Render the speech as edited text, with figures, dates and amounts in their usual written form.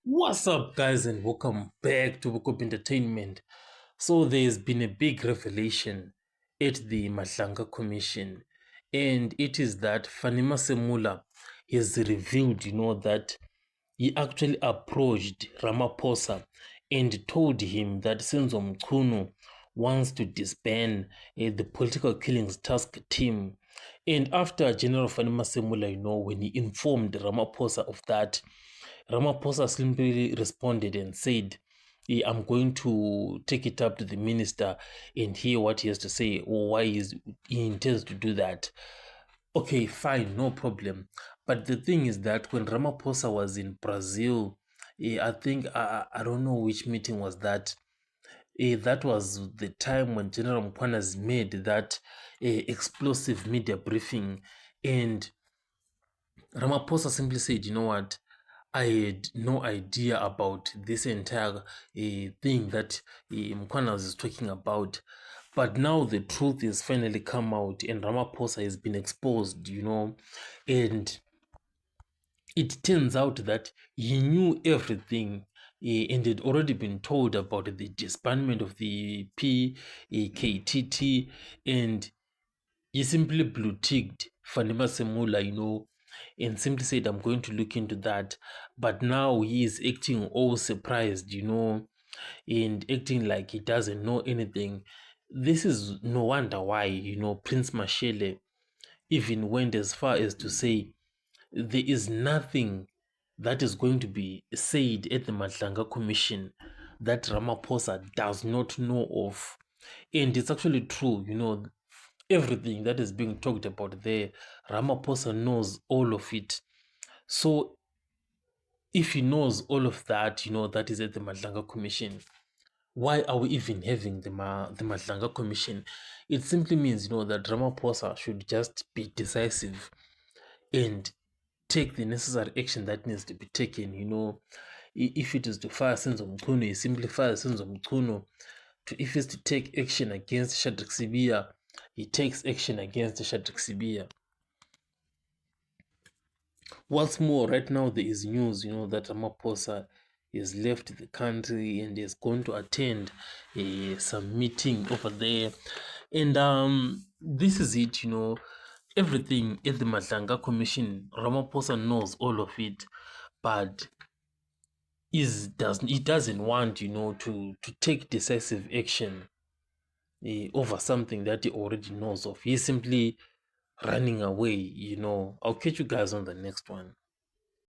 What's up, guys, and welcome back to Book Entertainment. So, there's been a big revelation at the Matlanga Commission, and it is that Fanima Semula has revealed, that he actually approached Ramaphosa and told him that Senzo Mchunu wants to disband the political killings task team. And after General Fanima Semula, when he informed Ramaphosa of that, Ramaphosa simply responded and said, I'm going to take it up to the minister and hear what he has to say or why he intends to do that. Okay, fine, no problem. But the thing is that when Ramaphosa was in Brazil, I think, I don't know which meeting was that. That was the time when General Mkwanas made that explosive media briefing, and Ramaphosa simply said, you know what? I had no idea about this entire thing that Mkwanas is talking about. But now the truth is finally come out and Ramaphosa has been exposed, and it turns out that he knew everything and had already been told about the disbandment of the PKTT, and he simply blue ticked Fanima Semula, and simply said, I'm going to look into that. But now he is acting all surprised, and acting like he doesn't know anything. This is no wonder why, Prince Mashele even went as far as to say there is nothing that is going to be said at the Matlanga Commission that Ramaphosa does not know of. And it's actually true, everything that is being talked about there, Ramaphosa knows all of it. So if he knows all of that, that is at the Matlanga Commission, why are we even having the Matlanga Commission? It simply means, that Ramaphosa should just be decisive and take the necessary action that needs to be taken. If it is to fire Senzo Mchunu, he simply fires Senzo Mchunu. If it's to take action against Shadrack Sibia, he takes action against Shadrack Sibia. What's more, right now there is news, that Ramaphosa has left the country and is going to attend some meeting over there. And this is it, everything at the Matlanga Commission, Ramaphosa knows all of it, but he doesn't want, to take decisive action over something that he already knows of. He's simply running away. I'll catch you guys on the next one.